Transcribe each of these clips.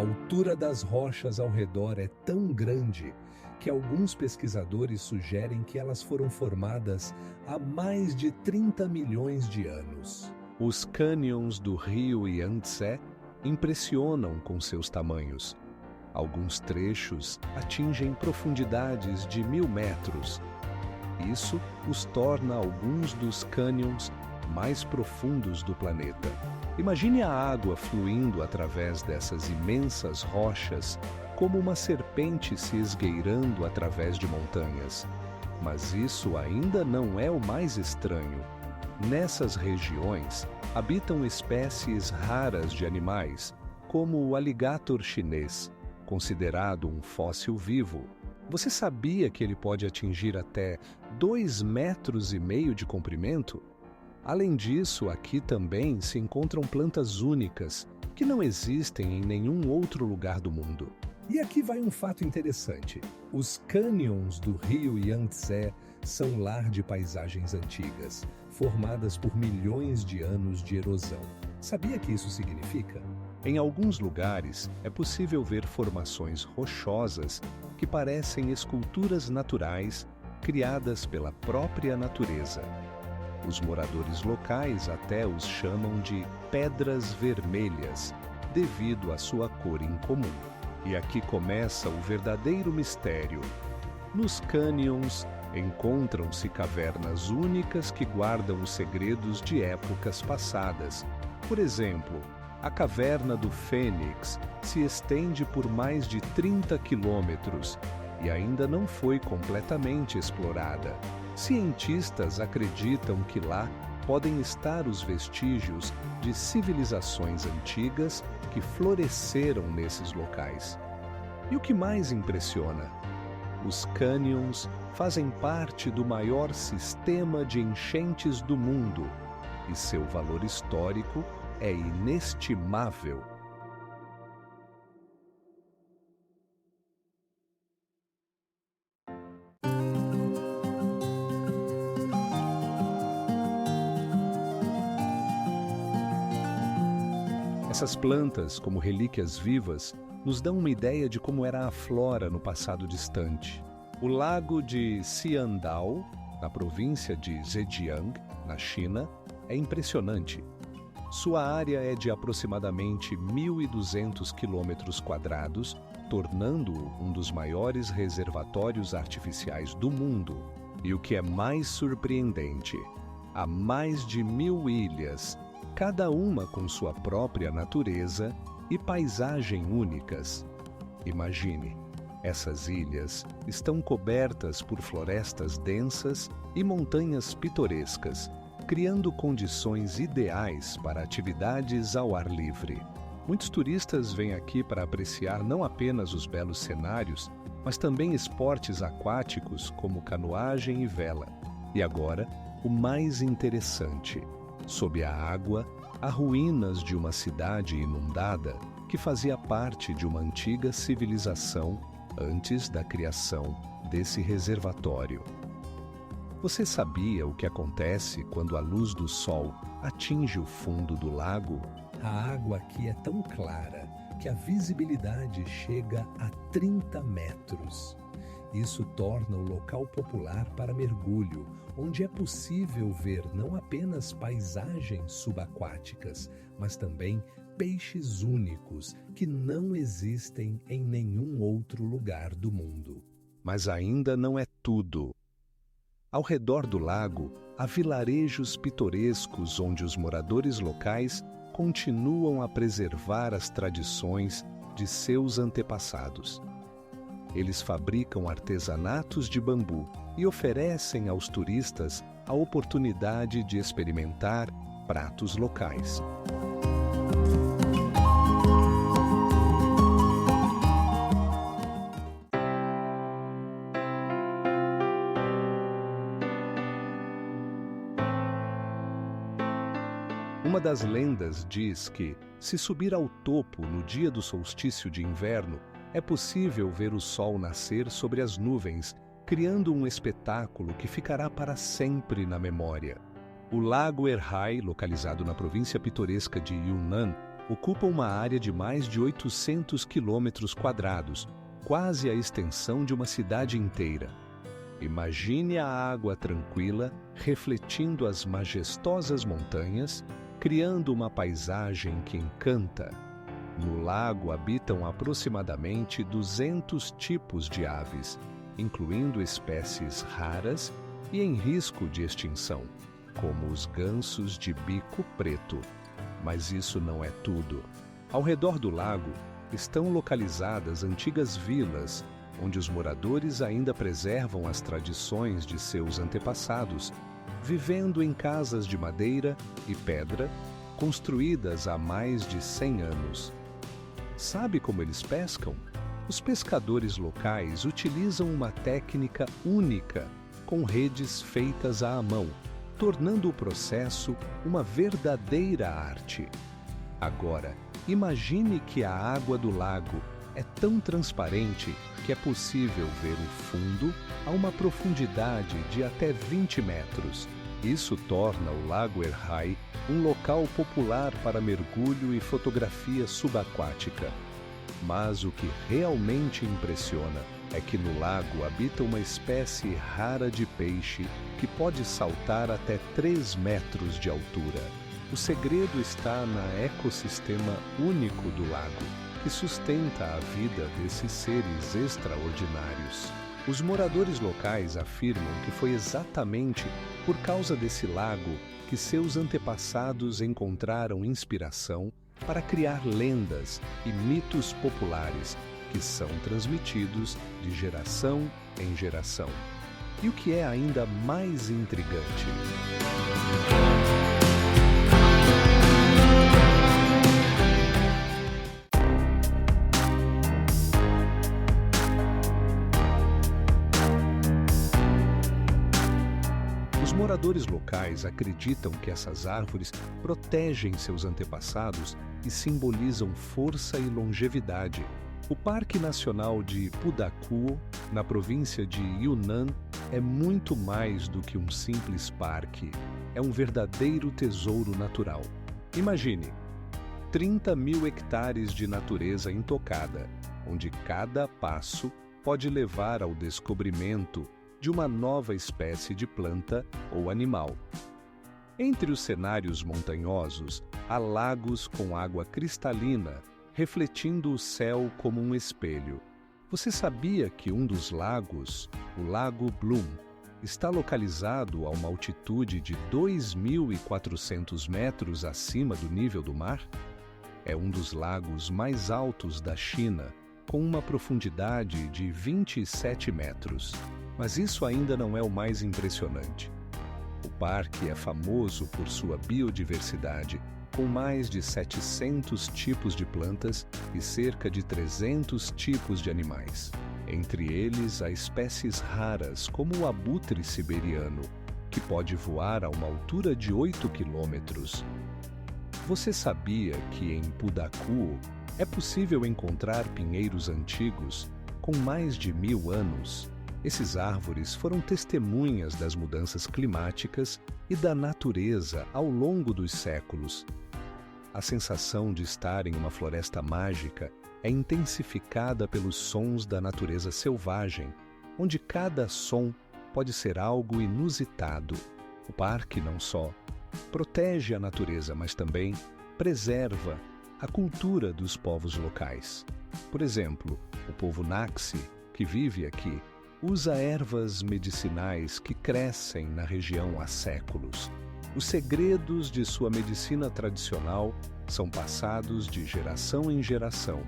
altura das rochas ao redor é tão grande que alguns pesquisadores sugerem que elas foram formadas há mais de 30 milhões de anos. Os cânions do rio Yangtze impressionam com seus tamanhos. Alguns trechos atingem profundidades de 1.000 metros. Isso os torna alguns dos cânions mais profundos do planeta. Imagine a água fluindo através dessas imensas rochas, como uma serpente se esgueirando através de montanhas. Mas isso ainda não é o mais estranho. Nessas regiões habitam espécies raras de animais, como o alligator chinês, considerado um fóssil vivo. Você sabia que ele pode atingir até 2,5 metros de comprimento? Além disso, aqui também se encontram plantas únicas, que não existem em nenhum outro lugar do mundo. E aqui vai um fato interessante. Os cânions do rio Yangtze são lar de paisagens antigas, formadas por milhões de anos de erosão. Sabia que isso significa? Em alguns lugares, é possível ver formações rochosas que parecem esculturas naturais criadas pela própria natureza. Os moradores locais até os chamam de pedras vermelhas, devido à sua cor incomum. E aqui começa o verdadeiro mistério. Nos cânions encontram-se cavernas únicas que guardam os segredos de épocas passadas. Por exemplo, a caverna do Fênix se estende por mais de 30 quilômetros e ainda não foi completamente explorada. Cientistas acreditam que lá podem estar os vestígios de civilizações antigas que floresceram nesses locais. E o que mais impressiona? Os cânions fazem parte do maior sistema de enchentes do mundo e seu valor histórico é inestimável. Essas plantas, como relíquias vivas, nos dão uma ideia de como era a flora no passado distante. O lago de Xiandao, na província de Zhejiang, na China, é impressionante. Sua área é de aproximadamente 1.200 quilômetros quadrados, tornando-o um dos maiores reservatórios artificiais do mundo. E o que é mais surpreendente, há mais de 1.000 ilhas, cada uma com sua própria natureza e paisagem únicas. Imagine, essas ilhas estão cobertas por florestas densas e montanhas pitorescas, criando condições ideais para atividades ao ar livre. Muitos turistas vêm aqui para apreciar não apenas os belos cenários, mas também esportes aquáticos como canoagem e vela. E agora, o mais interessante. Sob a água, há ruínas de uma cidade inundada que fazia parte de uma antiga civilização antes da criação desse reservatório. Você sabia o que acontece quando a luz do sol atinge o fundo do lago? A água aqui é tão clara que a visibilidade chega a 30 metros. Isso torna o local popular para mergulho, onde é possível ver não apenas paisagens subaquáticas, mas também peixes únicos que não existem em nenhum outro lugar do mundo. Mas ainda não é tudo. Ao redor do lago, há vilarejos pitorescos onde os moradores locais continuam a preservar as tradições de seus antepassados. Eles fabricam artesanatos de bambu e oferecem aos turistas a oportunidade de experimentar pratos locais. Uma das lendas diz que, se subir ao topo no dia do solstício de inverno, é possível ver o sol nascer sobre as nuvens, criando um espetáculo que ficará para sempre na memória. O Lago Erhai, localizado na província pitoresca de Yunnan, ocupa uma área de mais de 800 quilômetros quadrados, quase a extensão de uma cidade inteira. Imagine a água tranquila refletindo as majestosas montanhas, criando uma paisagem que encanta. No lago habitam aproximadamente 200 tipos de aves, incluindo espécies raras e em risco de extinção, como os gansos de bico preto. Mas isso não é tudo. Ao redor do lago estão localizadas antigas vilas, onde os moradores ainda preservam as tradições de seus antepassados, vivendo em casas de madeira e pedra, construídas há mais de 100 anos. Sabe como eles pescam? Os pescadores locais utilizam uma técnica única, com redes feitas à mão, tornando o processo uma verdadeira arte. Agora, imagine que a água do lago é tão transparente que é possível ver o fundo a uma profundidade de até 20 metros. Isso torna o Lago Errai um local popular para mergulho e fotografia subaquática. Mas o que realmente impressiona é que no lago habita uma espécie rara de peixe que pode saltar até 3 metros de altura. O segredo está no ecossistema único do lago, que sustenta a vida desses seres extraordinários. Os moradores locais afirmam que foi exatamente por causa desse lago que seus antepassados encontraram inspiração para criar lendas e mitos populares que são transmitidos de geração em geração. E o que é ainda mais intrigante? Os moradores locais acreditam que essas árvores protegem seus antepassados e simbolizam força e longevidade. O Parque Nacional de Pudaquo, na província de Yunnan, é muito mais do que um simples parque. É um verdadeiro tesouro natural. Imagine, 30 mil hectares de natureza intocada, onde cada passo pode levar ao descobrimento de uma nova espécie de planta ou animal. Entre os cenários montanhosos, há lagos com água cristalina, refletindo o céu como um espelho. Você sabia que um dos lagos, o Lago Bloom, está localizado a uma altitude de 2.400 metros acima do nível do mar? É um dos lagos mais altos da China, com uma profundidade de 27 metros. Mas isso ainda não é o mais impressionante. O parque é famoso por sua biodiversidade, com mais de 700 tipos de plantas e cerca de 300 tipos de animais. Entre eles, há espécies raras como o abutre siberiano, que pode voar a uma altura de 8 quilômetros. Você sabia que em Pudaquo é possível encontrar pinheiros antigos com mais de 1000 anos? Esses árvores foram testemunhas das mudanças climáticas e da natureza ao longo dos séculos. A sensação de estar em uma floresta mágica é intensificada pelos sons da natureza selvagem, onde cada som pode ser algo inusitado. O parque não só protege a natureza, mas também preserva a cultura dos povos locais. Por exemplo, o povo Naxi, que vive aqui, usa ervas medicinais que crescem na região há séculos. Os segredos de sua medicina tradicional são passados de geração em geração,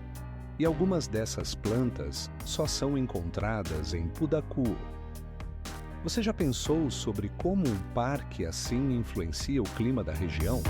e algumas dessas plantas só são encontradas em Pudaquo. Você já pensou sobre como um parque assim influencia o clima da região?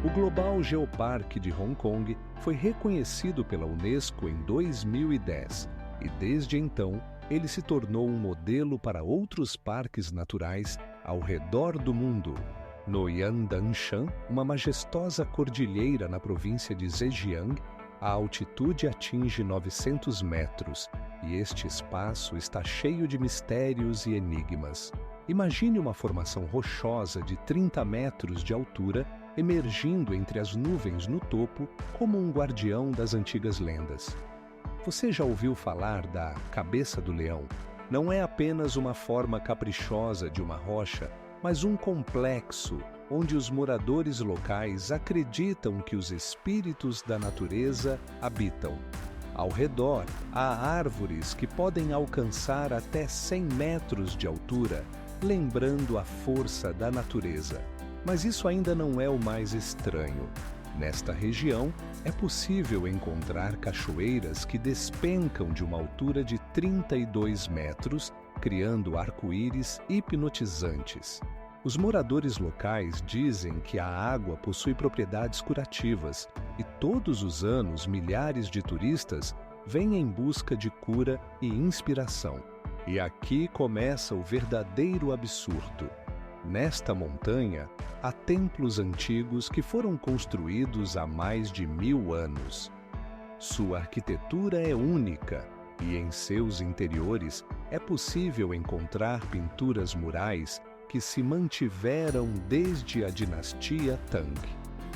O Global Geoparque de Hong Kong foi reconhecido pela Unesco em 2010 e, desde então, ele se tornou um modelo para outros parques naturais ao redor do mundo. No Yandanshan, uma majestosa cordilheira na província de Zhejiang, a altitude atinge 900 metros e este espaço está cheio de mistérios e enigmas. Imagine uma formação rochosa de 30 metros de altura emergindo entre as nuvens no topo como um guardião das antigas lendas. Você já ouviu falar da cabeça do leão? Não é apenas uma forma caprichosa de uma rocha, mas um complexo onde os moradores locais acreditam que os espíritos da natureza habitam. Ao redor, há árvores que podem alcançar até 100 metros de altura, lembrando a força da natureza. Mas isso ainda não é o mais estranho. Nesta região, é possível encontrar cachoeiras que despencam de uma altura de 32 metros, criando arco-íris hipnotizantes. Os moradores locais dizem que a água possui propriedades curativas e todos os anos milhares de turistas vêm em busca de cura e inspiração. E aqui começa o verdadeiro absurdo. Nesta montanha, há templos antigos que foram construídos há mais de 1000 anos. Sua arquitetura é única e em seus interiores é possível encontrar pinturas murais que se mantiveram desde a dinastia Tang.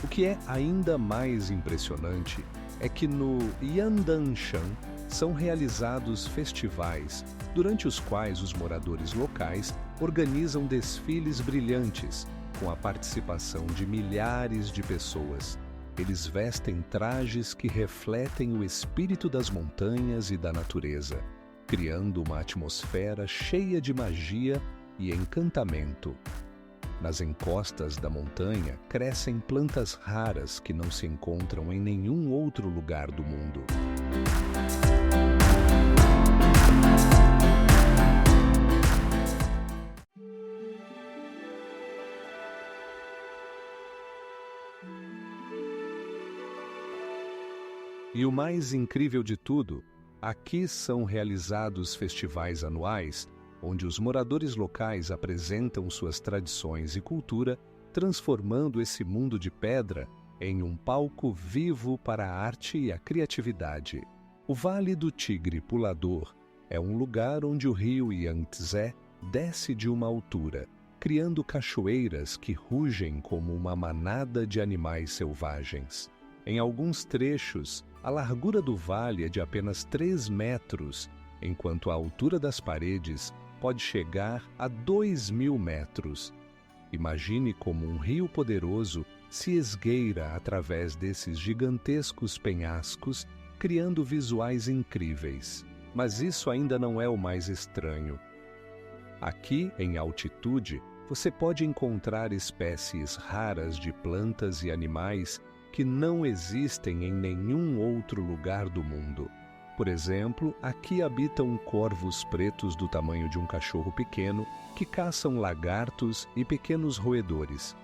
O que é ainda mais impressionante é que no Yandanshan são realizados festivais, durante os quais os moradores locais organizam desfiles brilhantes, com a participação de milhares de pessoas. Eles vestem trajes que refletem o espírito das montanhas e da natureza, criando uma atmosfera cheia de magia e encantamento. Nas encostas da montanha crescem plantas raras que não se encontram em nenhum outro lugar do mundo. E o mais incrível de tudo, aqui são realizados festivais anuais, onde os moradores locais apresentam suas tradições e cultura, transformando esse mundo de pedra em um palco vivo para a arte e a criatividade. O Vale do Tigre Pulador é um lugar onde o rio Yangtze desce de uma altura, criando cachoeiras que rugem como uma manada de animais selvagens. Em alguns trechos, a largura do vale é de apenas 3 metros, enquanto a altura das paredes pode chegar a 2000 metros. Imagine como um rio poderoso se esgueira através desses gigantescos penhascos, criando visuais incríveis. Mas isso ainda não é o mais estranho. Aqui, em altitude, você pode encontrar espécies raras de plantas e animais que não existem em nenhum outro lugar do mundo. Por exemplo, aqui habitam corvos pretos do tamanho de um cachorro pequeno que caçam lagartos e pequenos roedores.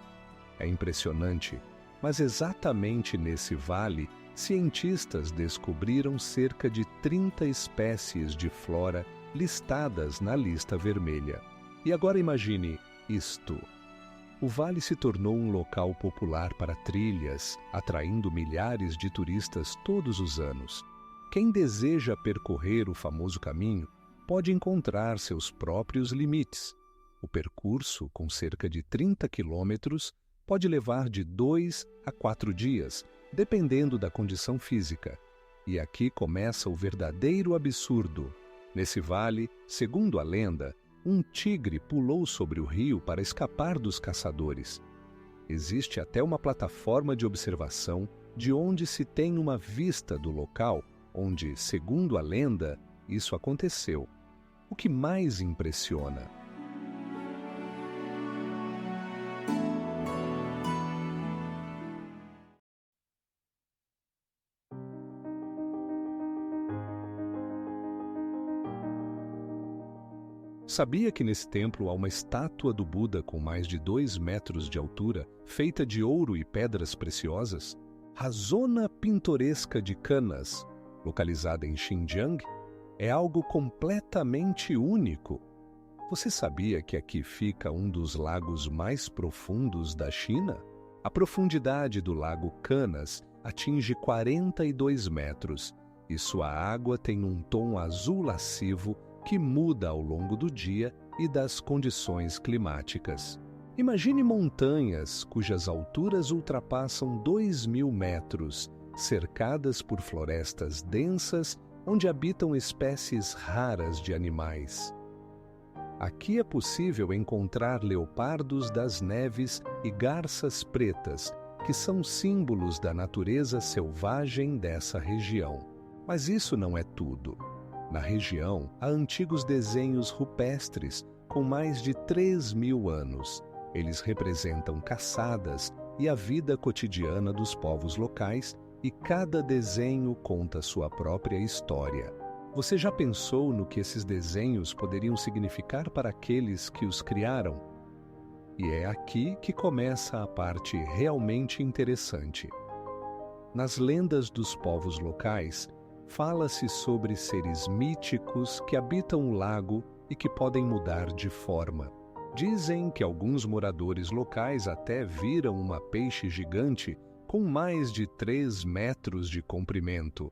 É impressionante, mas exatamente nesse vale, cientistas descobriram cerca de 30 espécies de flora listadas na lista vermelha. E agora imagine isto. O vale se tornou um local popular para trilhas, atraindo milhares de turistas todos os anos. Quem deseja percorrer o famoso caminho pode encontrar seus próprios limites. O percurso, com cerca de 30 quilômetros, pode levar de 2 a 4 dias, dependendo da condição física. E aqui começa o verdadeiro absurdo. Nesse vale, segundo a lenda, um tigre pulou sobre o rio para escapar dos caçadores. Existe até uma plataforma de observação de onde se tem uma vista do local onde, segundo a lenda, isso aconteceu. O que mais impressiona? Sabia que nesse templo há uma estátua do Buda com mais de 2 metros de altura, feita de ouro e pedras preciosas? A zona pintoresca de Canas, localizada em Xinjiang, é algo completamente único. Você sabia que aqui fica um dos lagos mais profundos da China? A profundidade do lago Canas atinge 42 metros e sua água tem um tom azul lascivo que muda ao longo do dia e das condições climáticas. Imagine montanhas cujas alturas ultrapassam 2.000 metros, cercadas por florestas densas onde habitam espécies raras de animais. Aqui é possível encontrar leopardos das neves e garças pretas, que são símbolos da natureza selvagem dessa região. Mas isso não é tudo. Na região, há antigos desenhos rupestres com mais de 3.000 anos. Eles representam caçadas e a vida cotidiana dos povos locais, e cada desenho conta sua própria história. Você já pensou no que esses desenhos poderiam significar para aqueles que os criaram? E é aqui que começa a parte realmente interessante. Nas lendas dos povos locais, fala-se sobre seres míticos que habitam o lago e que podem mudar de forma. Dizem que alguns moradores locais até viram uma peixe gigante com mais de 3 metros de comprimento.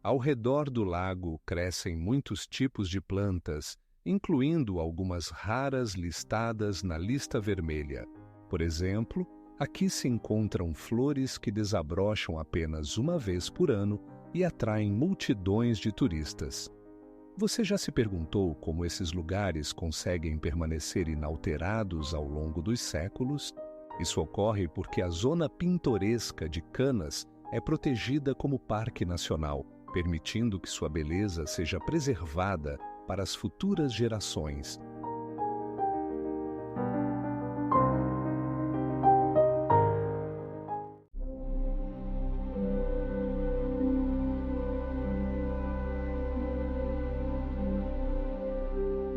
Ao redor do lago crescem muitos tipos de plantas, incluindo algumas raras listadas na lista vermelha. Por exemplo, aqui se encontram flores que desabrocham apenas uma vez por ano e atraem multidões de turistas. Você já se perguntou como esses lugares conseguem permanecer inalterados ao longo dos séculos? Isso ocorre porque a zona pintoresca de Canas é protegida como parque nacional, permitindo que sua beleza seja preservada para as futuras gerações.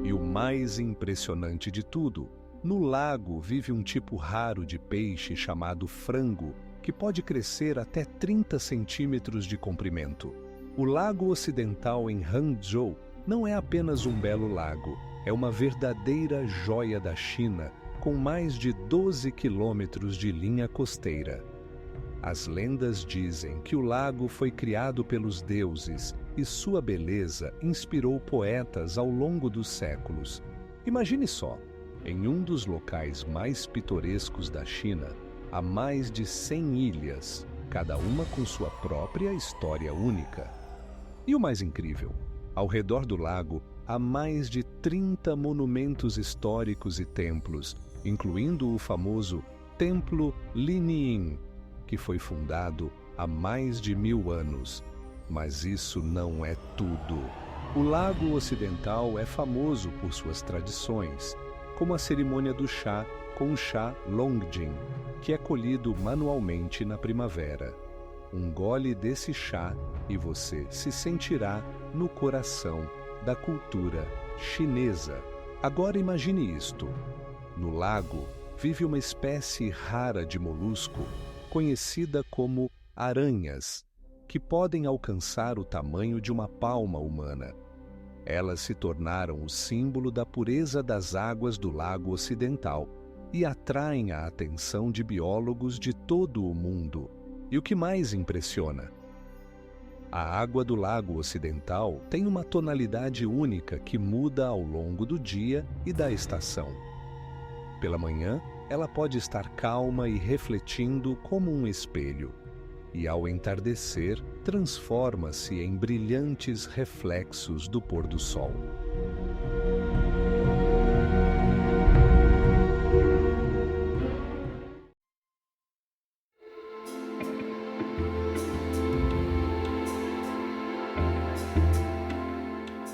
E o mais impressionante de tudo, no lago vive um tipo raro de peixe chamado frango, que pode crescer até 30 centímetros de comprimento. O Lago Ocidental em Hangzhou não é apenas um belo lago, é uma verdadeira joia da China, com mais de 12 quilômetros de linha costeira. As lendas dizem que o lago foi criado pelos deuses e sua beleza inspirou poetas ao longo dos séculos. Imagine só, em um dos locais mais pitorescos da China, há mais de 100 ilhas, cada uma com sua própria história única. E o mais incrível, ao redor do lago há mais de 30 monumentos históricos e templos, incluindo o famoso Templo Linying, que foi fundado há mais de 1000 anos. Mas isso não é tudo. O Lago Ocidental é famoso por suas tradições, como a cerimônia do chá com o chá Longjing, que é colhido manualmente na primavera. Um gole desse chá e você se sentirá no coração da cultura chinesa. Agora imagine isto. No lago vive uma espécie rara de molusco, conhecida como aranhas, que podem alcançar o tamanho de uma palma humana. Elas se tornaram o símbolo da pureza das águas do Lago Ocidental e atraem a atenção de biólogos de todo o mundo. E o que mais impressiona? A água do Lago Ocidental tem uma tonalidade única que muda ao longo do dia e da estação. Pela manhã, ela pode estar calma e refletindo como um espelho, e ao entardecer, transforma-se em brilhantes reflexos do pôr do sol.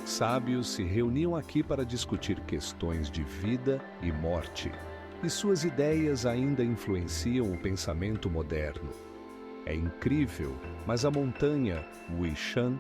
Sábios se reuniam aqui para discutir questões de vida e morte, e suas ideias ainda influenciam o pensamento moderno. É incrível, mas a montanha Huishan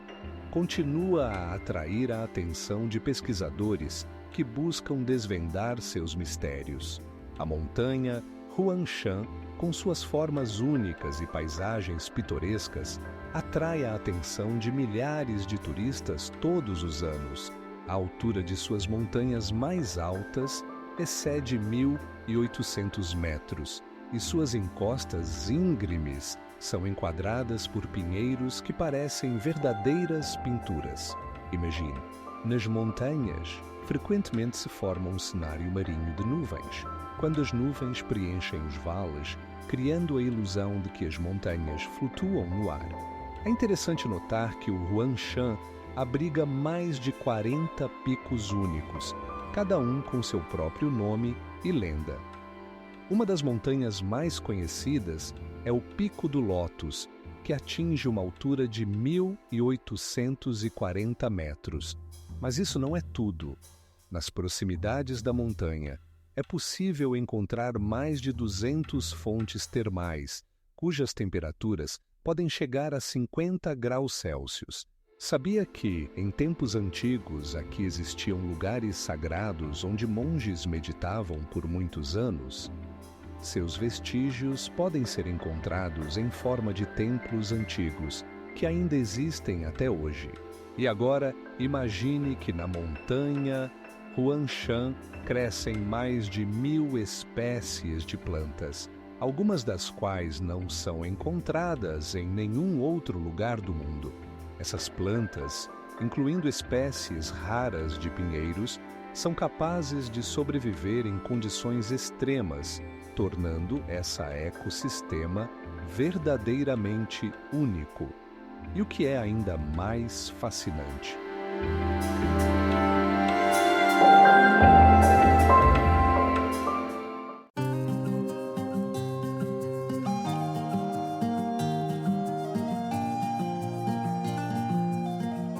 continua a atrair a atenção de pesquisadores que buscam desvendar seus mistérios. A montanha Huangshan, com suas formas únicas e paisagens pitorescas, atrai a atenção de milhares de turistas todos os anos. A altura de suas montanhas mais altas excede 1.800 metros e suas encostas íngremes são enquadradas por pinheiros que parecem verdadeiras pinturas. Imagine, nas montanhas, frequentemente se forma um cenário marinho de nuvens, quando as nuvens preenchem os vales, criando a ilusão de que as montanhas flutuam no ar. É interessante notar que o Huangshan abriga mais de 40 picos únicos, cada um com seu próprio nome e lenda. Uma das montanhas mais conhecidas é o Pico do Lótus, que atinge uma altura de 1.840 metros. Mas isso não é tudo. Nas proximidades da montanha, é possível encontrar mais de 200 fontes termais, cujas temperaturas podem chegar a 50 graus Celsius. Sabia que, em tempos antigos, aqui existiam lugares sagrados onde monges meditavam por muitos anos? Seus vestígios podem ser encontrados em forma de templos antigos, que ainda existem até hoje. E agora, imagine que na montanha Huangshan crescem mais de 1.000 espécies de plantas, algumas das quais não são encontradas em nenhum outro lugar do mundo. Essas plantas, incluindo espécies raras de pinheiros, são capazes de sobreviver em condições extremas, tornando esse ecossistema verdadeiramente único. E o que é ainda mais fascinante?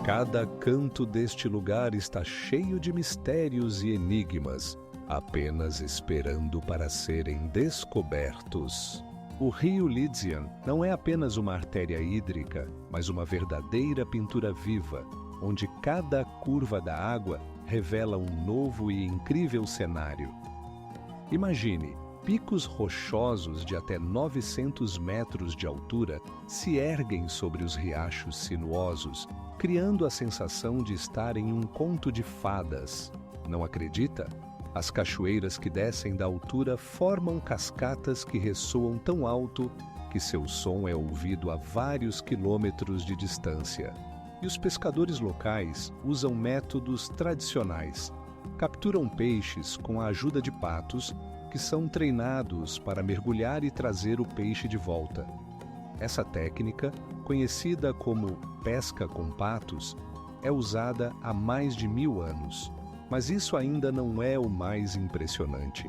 Cada canto deste lugar está cheio de mistérios e enigmas, apenas esperando para serem descobertos. O rio Lijiang não é apenas uma artéria hídrica, mas uma verdadeira pintura viva, onde cada curva da água revela um novo e incrível cenário. Imagine, picos rochosos de até 900 metros de altura se erguem sobre os riachos sinuosos, criando a sensação de estar em um conto de fadas. Não acredita? As cachoeiras que descem da altura formam cascatas que ressoam tão alto que seu som é ouvido a vários quilômetros de distância. E os pescadores locais usam métodos tradicionais. Capturam peixes com a ajuda de patos, que são treinados para mergulhar e trazer o peixe de volta. Essa técnica, conhecida como pesca com patos, é usada há mais de 1000 anos. Mas isso ainda não é o mais impressionante.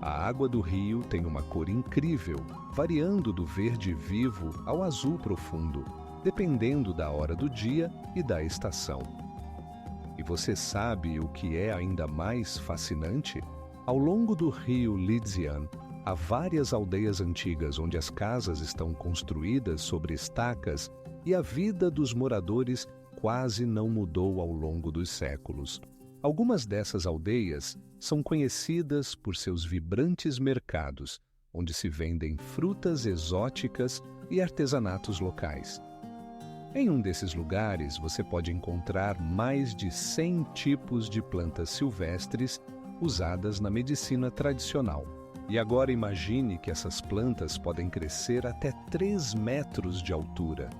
A água do rio tem uma cor incrível, variando do verde vivo ao azul profundo, dependendo da hora do dia e da estação. E você sabe o que é ainda mais fascinante? Ao longo do rio Lijiang, há várias aldeias antigas onde as casas estão construídas sobre estacas e a vida dos moradores quase não mudou ao longo dos séculos. Algumas dessas aldeias são conhecidas por seus vibrantes mercados, onde se vendem frutas exóticas e artesanatos locais. Em um desses lugares, você pode encontrar mais de 100 tipos de plantas silvestres usadas na medicina tradicional. E agora imagine que essas plantas podem crescer até 3 metros de altura.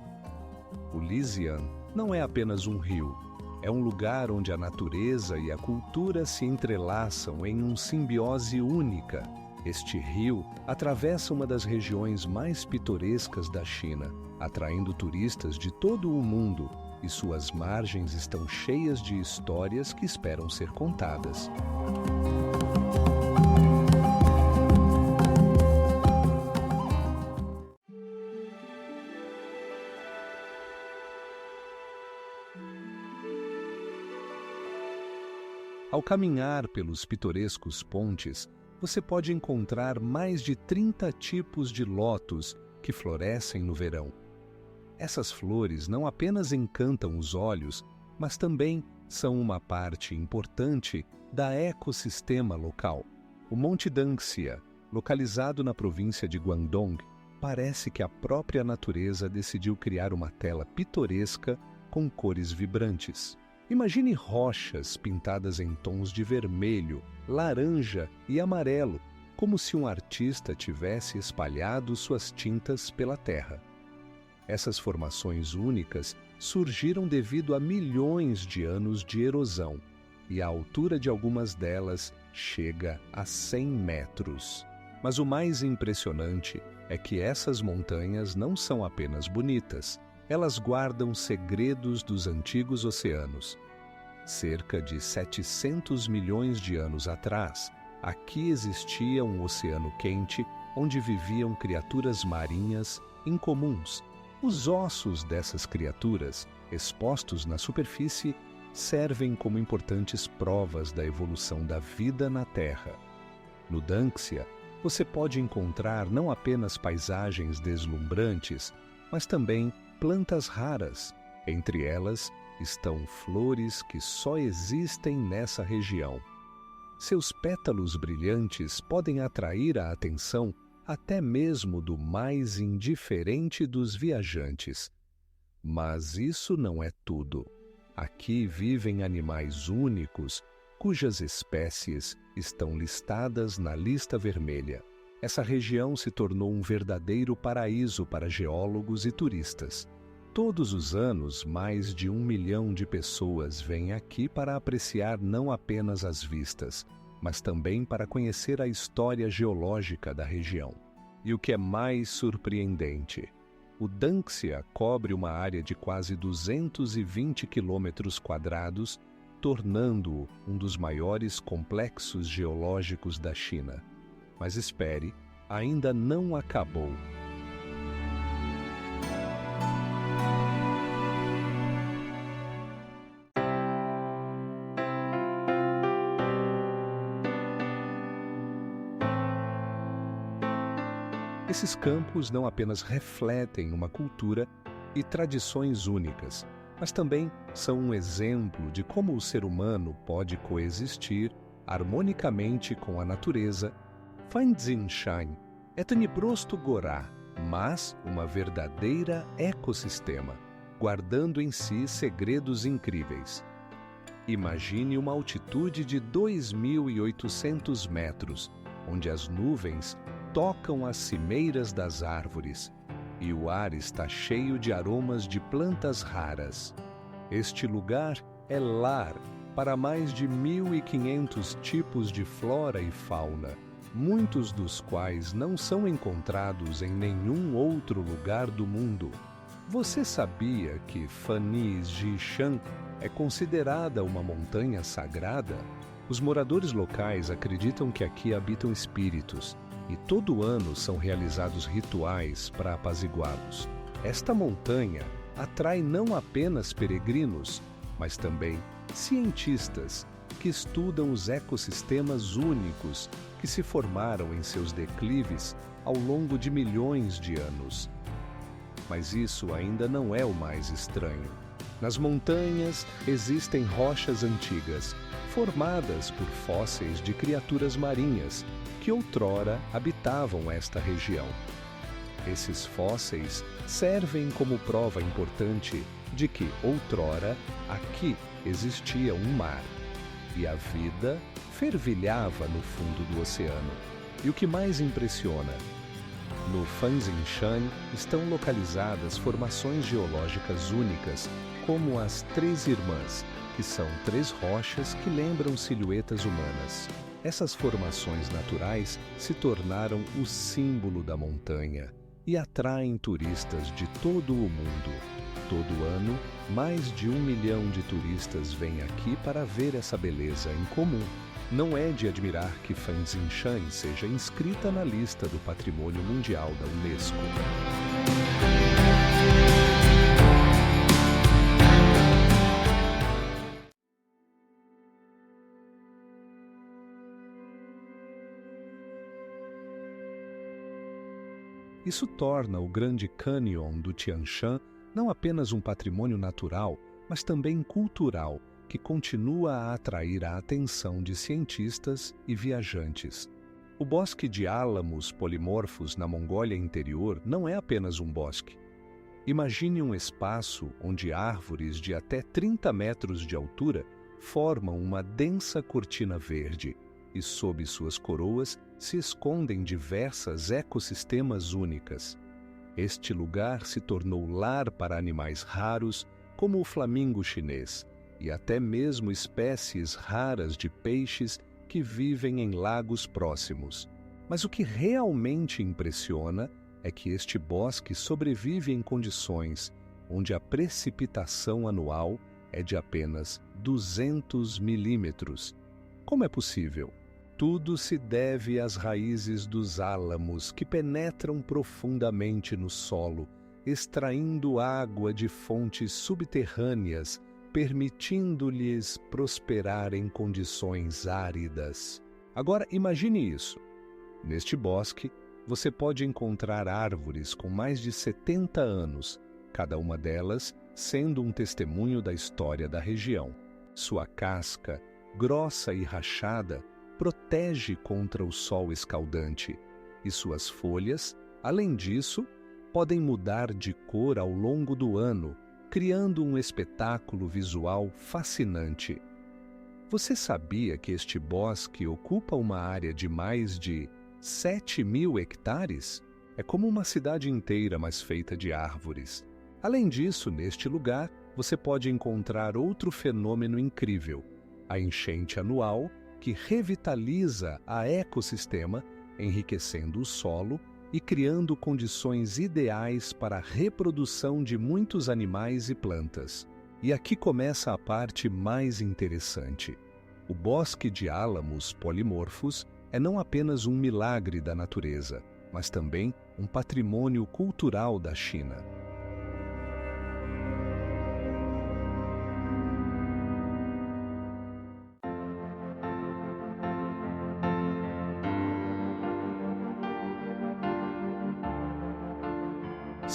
O Lijiang não é apenas um rio, é um lugar onde a natureza e a cultura se entrelaçam em uma simbiose única. Este rio atravessa uma das regiões mais pitorescas da China, atraindo turistas de todo o mundo, e suas margens estão cheias de histórias que esperam ser contadas. Ao caminhar pelos pitorescos pontes, você pode encontrar mais de 30 tipos de lótus que florescem no verão. Essas flores não apenas encantam os olhos, mas também são uma parte importante da ecossistema local. O Monte Dangxia, localizado na província de Guangdong, parece que a própria natureza decidiu criar uma tela pitoresca com cores vibrantes. Imagine rochas pintadas em tons de vermelho, laranja e amarelo, como se um artista tivesse espalhado suas tintas pela terra. Essas formações únicas surgiram devido a milhões de anos de erosão, e a altura de algumas delas chega a 100 metros. Mas o mais impressionante é que essas montanhas não são apenas bonitas, elas guardam segredos dos antigos oceanos. Cerca de 700 milhões de anos atrás, aqui existia um oceano quente onde viviam criaturas marinhas incomuns. Os ossos dessas criaturas, expostos na superfície, servem como importantes provas da evolução da vida na Terra. No Danxia, você pode encontrar não apenas paisagens deslumbrantes, mas também plantas raras. Entre elas estão flores que só existem nessa região. Seus pétalos brilhantes podem atrair a atenção até mesmo do mais indiferente dos viajantes. Mas isso não é tudo. Aqui vivem animais únicos, cujas espécies estão listadas na lista vermelha. Essa região se tornou um verdadeiro paraíso para geólogos e turistas. Todos os anos, mais de 1 milhão de pessoas vêm aqui para apreciar não apenas as vistas, mas também para conhecer a história geológica da região. E o que é mais surpreendente, o Danxia cobre uma área de quase 220 quilômetros quadrados, tornando-o um dos maiores complexos geológicos da China. Mas espere, ainda não acabou. Esses campos não apenas refletem uma cultura e tradições únicas, mas também são um exemplo de como o ser humano pode coexistir harmonicamente com a natureza. Fanxinshan é Tenebrosto Gorá, mas uma verdadeira ecossistema, guardando em si segredos incríveis. Imagine uma altitude de 2.800 metros, onde as nuvens tocam as cimeiras das árvores e o ar está cheio de aromas de plantas raras. Este lugar é lar para mais de 1.500 tipos de flora e fauna, muitos dos quais não são encontrados em nenhum outro lugar do mundo. Você sabia que Fanxishan é considerada uma montanha sagrada? Os moradores locais acreditam que aqui habitam espíritos, e todo ano são realizados rituais para apaziguá-los. Esta montanha atrai não apenas peregrinos, mas também cientistas que estudam os ecossistemas únicos que se formaram em seus declives ao longo de milhões de anos. Mas isso ainda não é o mais estranho. Nas montanhas existem rochas antigas, formadas por fósseis de criaturas marinhas, que outrora habitavam esta região. Esses fósseis servem como prova importante de que outrora aqui existia um mar e a vida fervilhava no fundo do oceano. E o que mais impressiona, no Fanxinshan estão localizadas formações geológicas únicas, como as Três Irmãs, que são 3 rochas que lembram silhuetas humanas. Essas formações naturais se tornaram o símbolo da montanha e atraem turistas de todo o mundo. Todo ano, mais de 1 milhão de turistas vêm aqui para ver essa beleza incomum. Não é de admirar que Fanxinshan seja inscrita na lista do Patrimônio Mundial da Unesco. Isso torna o Grande Canyon do Tian Shan não apenas um patrimônio natural, mas também cultural, que continua a atrair a atenção de cientistas e viajantes. O bosque de álamos polimorfos na Mongólia Interior não é apenas um bosque. Imagine um espaço onde árvores de até 30 metros de altura formam uma densa cortina verde e, sob suas coroas, se escondem diversas ecossistemas únicas. Este lugar se tornou lar para animais raros, como o flamingo chinês, e até mesmo espécies raras de peixes que vivem em lagos próximos. Mas o que realmente impressiona é que este bosque sobrevive em condições onde a precipitação anual é de apenas 200 milímetros. Como é possível? Tudo se deve às raízes dos álamos que penetram profundamente no solo, extraindo água de fontes subterrâneas, permitindo-lhes prosperar em condições áridas. Agora imagine isso. Neste bosque, você pode encontrar árvores com mais de 70 anos, cada uma delas sendo um testemunho da história da região. Sua casca, grossa e rachada, protege contra o sol escaldante, e suas folhas, além disso, podem mudar de cor ao longo do ano, criando um espetáculo visual fascinante. Você sabia que este bosque ocupa uma área de mais de 7.000 hectares? É como uma cidade inteira, mas feita de árvores. Além disso, neste lugar, você pode encontrar outro fenômeno incrível, a enchente anual, que revitaliza a ecossistema, enriquecendo o solo e criando condições ideais para a reprodução de muitos animais e plantas. E aqui começa a parte mais interessante. O bosque de álamos polimorfos é não apenas um milagre da natureza, mas também um patrimônio cultural da China.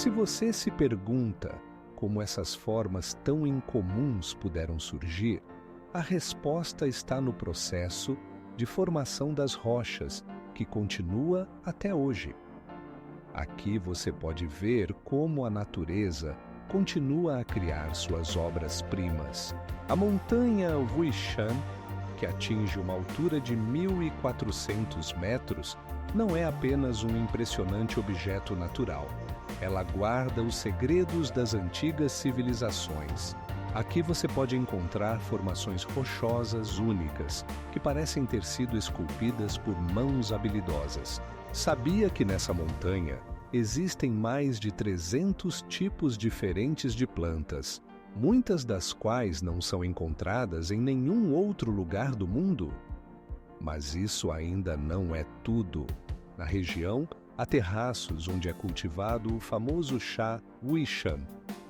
Se você se pergunta como essas formas tão incomuns puderam surgir, a resposta está no processo de formação das rochas, que continua até hoje. Aqui você pode ver como a natureza continua a criar suas obras-primas. A montanha Wuishan, que atinge uma altura de 1.400 metros, não é apenas um impressionante objeto natural. Ela guarda os segredos das antigas civilizações. Aqui você pode encontrar formações rochosas únicas, que parecem ter sido esculpidas por mãos habilidosas. Sabia que nessa montanha existem mais de 300 tipos diferentes de plantas, muitas das quais não são encontradas em nenhum outro lugar do mundo? Mas isso ainda não é tudo. Na região, há terraços onde é cultivado o famoso chá Wuishan,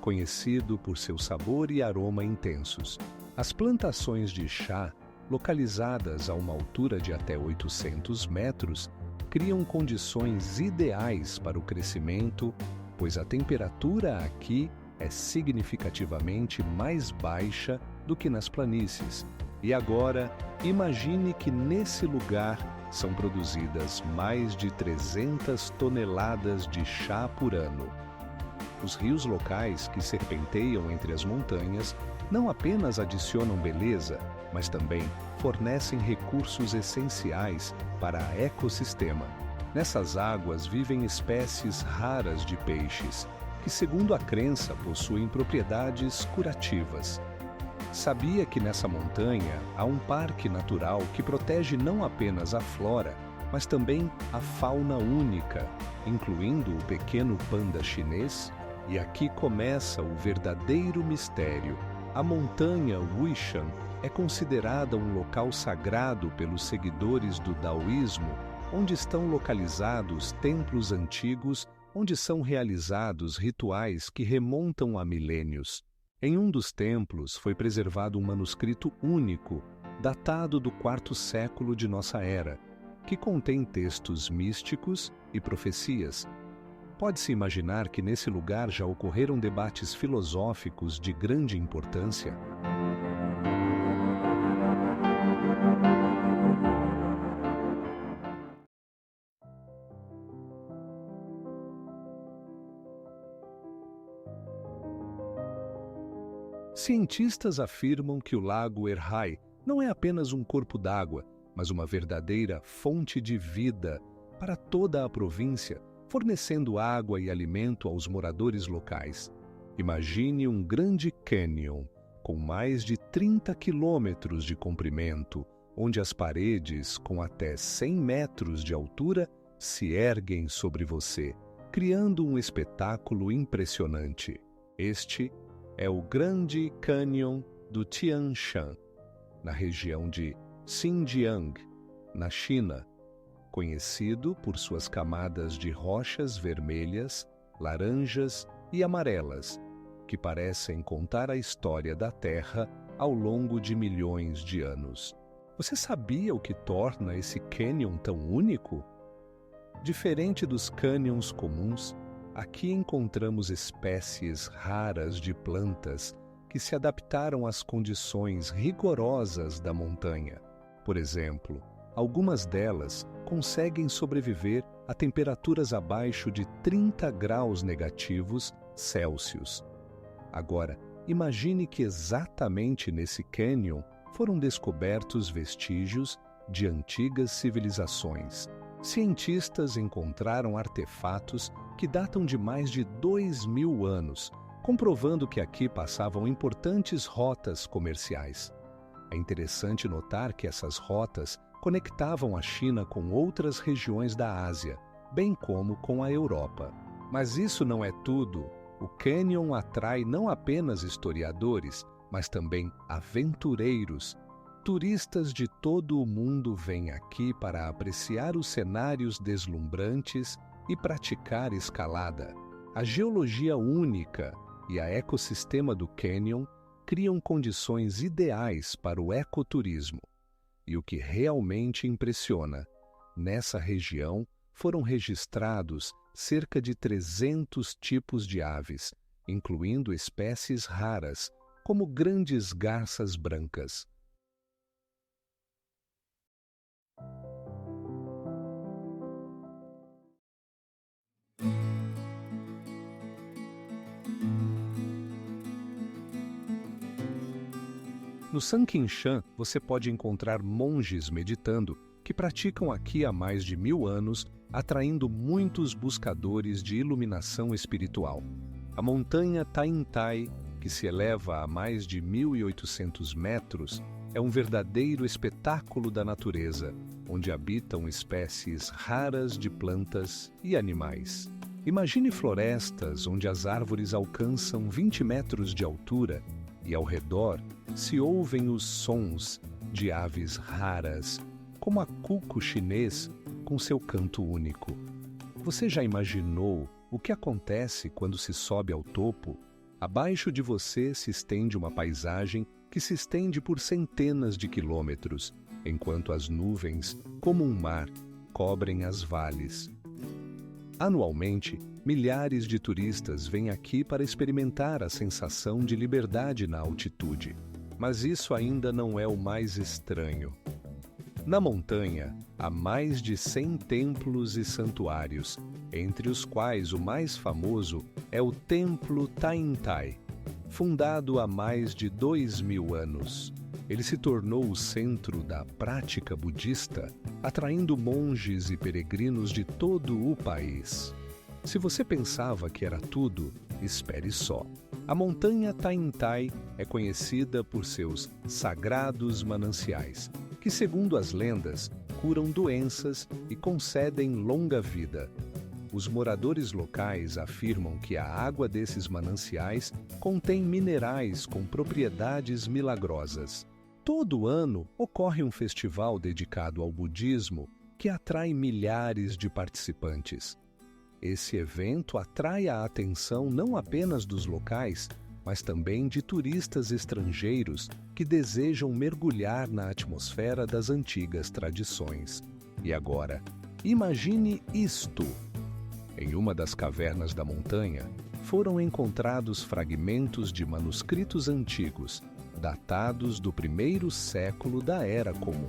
conhecido por seu sabor e aroma intensos. As plantações de chá, localizadas a uma altura de até 800 metros, criam condições ideais para o crescimento, pois a temperatura aqui é significativamente mais baixa do que nas planícies. E agora, imagine que nesse lugar são produzidas mais de 300 toneladas de chá por ano. Os rios locais que serpenteiam entre as montanhas não apenas adicionam beleza, mas também fornecem recursos essenciais para o ecossistema. Nessas águas vivem espécies raras de peixes, que, segundo a crença, possuem propriedades curativas. Sabia que nessa montanha há um parque natural que protege não apenas a flora, mas também a fauna única, incluindo o pequeno panda chinês? E aqui começa o verdadeiro mistério. A montanha Wuishan é considerada um local sagrado pelos seguidores do daoísmo, onde estão localizados templos antigos, onde são realizados rituais que remontam a milênios. Em um dos templos foi preservado um manuscrito único, datado do quarto século de nossa era, que contém textos místicos e profecias. Pode-se imaginar que nesse lugar já ocorreram debates filosóficos de grande importância? Cientistas afirmam que o Lago Erhai não é apenas um corpo d'água, mas uma verdadeira fonte de vida para toda a província, fornecendo água e alimento aos moradores locais. Imagine um grande cânion com mais de 30 quilômetros de comprimento, onde as paredes, com até 100 metros de altura, se erguem sobre você, criando um espetáculo impressionante. Este é o Grande Cânion do Tian Shan, na região de Xinjiang, na China, conhecido por suas camadas de rochas vermelhas, laranjas e amarelas, que parecem contar a história da Terra ao longo de milhões de anos. Você sabia o que torna esse cânion tão único? Diferente dos cânions comuns, aqui encontramos espécies raras de plantas que se adaptaram às condições rigorosas da montanha. Por exemplo, algumas delas conseguem sobreviver a temperaturas abaixo de 30 graus negativos Celsius. Agora, imagine que exatamente nesse cânion foram descobertos vestígios de antigas civilizações. Cientistas encontraram artefatos que datam de mais de 2.000 anos, comprovando que aqui passavam importantes rotas comerciais. É interessante notar que essas rotas conectavam a China com outras regiões da Ásia, bem como com a Europa. Mas isso não é tudo. O cânion atrai não apenas historiadores, mas também aventureiros. Turistas de todo o mundo vêm aqui para apreciar os cenários deslumbrantes e praticar escalada. A geologia única e a ecossistema do cânion criam condições ideais para o ecoturismo. E o que realmente impressiona, nessa região foram registrados cerca de 300 tipos de aves, incluindo espécies raras, como grandes garças brancas. No Sanqinshan, você pode encontrar monges meditando que praticam aqui há mais de 1.000 anos, atraindo muitos buscadores de iluminação espiritual. A montanha Taintai, que se eleva a mais de 1.800 metros, é um verdadeiro espetáculo da natureza, onde habitam espécies raras de plantas e animais. Imagine florestas onde as árvores alcançam 20 metros de altura e ao redor se ouvem os sons de aves raras, como a cuco chinês com seu canto único. Você já imaginou o que acontece quando se sobe ao topo? Abaixo de você se estende uma paisagem que se estende por centenas de quilômetros, enquanto as nuvens, como um mar, cobrem as vales. Anualmente, milhares de turistas vêm aqui para experimentar a sensação de liberdade na altitude. Mas isso ainda não é o mais estranho. Na montanha, há mais de 100 templos e santuários, entre os quais o mais famoso é o Templo Taintai, fundado há mais de 2.000 anos. Ele se tornou o centro da prática budista, atraindo monges e peregrinos de todo o país. Se você pensava que era tudo, espere só. A montanha Taintai é conhecida por seus sagrados mananciais, que, segundo as lendas, curam doenças e concedem longa vida. Os moradores locais afirmam que a água desses mananciais contém minerais com propriedades milagrosas. Todo ano ocorre um festival dedicado ao budismo que atrai milhares de participantes. Esse evento atrai a atenção não apenas dos locais, mas também de turistas estrangeiros que desejam mergulhar na atmosfera das antigas tradições. E agora, imagine isto! Em uma das cavernas da montanha, foram encontrados fragmentos de manuscritos antigos, datados do 1º século da Era Comum.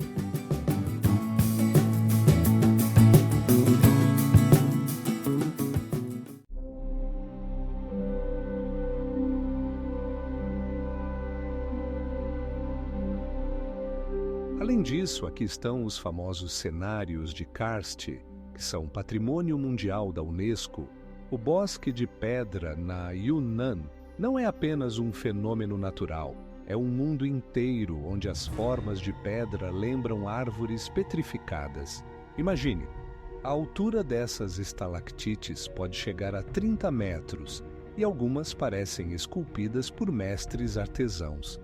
Além disso, aqui estão os famosos cenários de karst, que são Patrimônio Mundial da Unesco. O bosque de pedra na Yunnan não é apenas um fenômeno natural, é um mundo inteiro onde as formas de pedra lembram árvores petrificadas. Imagine, a altura dessas estalactites pode chegar a 30 metros e algumas parecem esculpidas por mestres artesãos.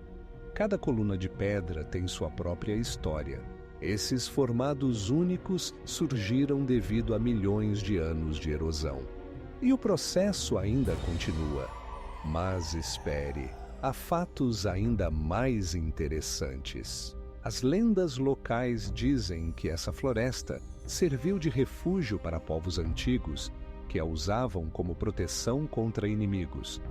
Cada coluna de pedra tem sua própria história. Esses formados únicos surgiram devido a milhões de anos de erosão. E o processo ainda continua. Mas espere, há fatos ainda mais interessantes. As lendas locais dizem que essa floresta serviu de refúgio para povos antigos que a usavam como proteção contra inimigos.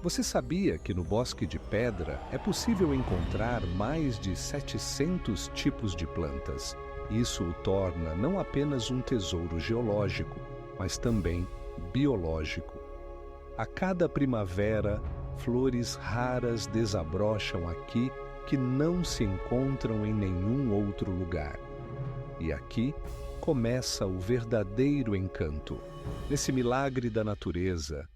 Você sabia que no Bosque de Pedra é possível encontrar mais de 700 tipos de plantas? Isso o torna não apenas um tesouro geológico, mas também biológico. A cada primavera, flores raras desabrocham aqui que não se encontram em nenhum outro lugar. E aqui começa o verdadeiro encanto. Nesse milagre da natureza,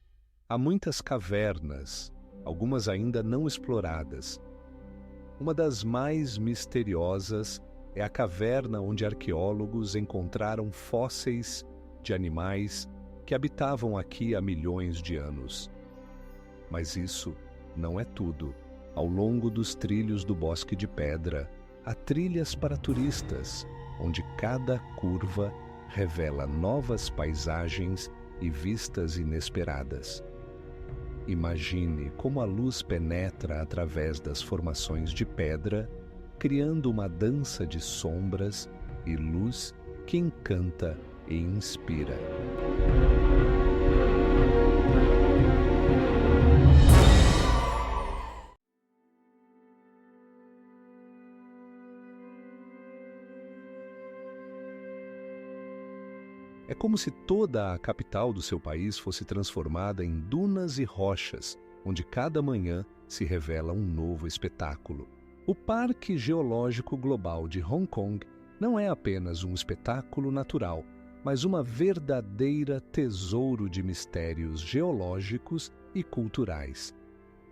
há muitas cavernas, algumas ainda não exploradas. Uma das mais misteriosas é a caverna onde arqueólogos encontraram fósseis de animais que habitavam aqui há milhões de anos. Mas isso não é tudo. Ao longo dos trilhos do Bosque de Pedra, há trilhas para turistas, onde cada curva revela novas paisagens e vistas inesperadas. Imagine como a luz penetra através das formações de pedra, criando uma dança de sombras e luz que encanta e inspira. É como se toda a capital do seu país fosse transformada em dunas e rochas, onde cada manhã se revela um novo espetáculo. O Parque Geológico Global de Hong Kong não é apenas um espetáculo natural, mas uma verdadeira tesouro de mistérios geológicos e culturais.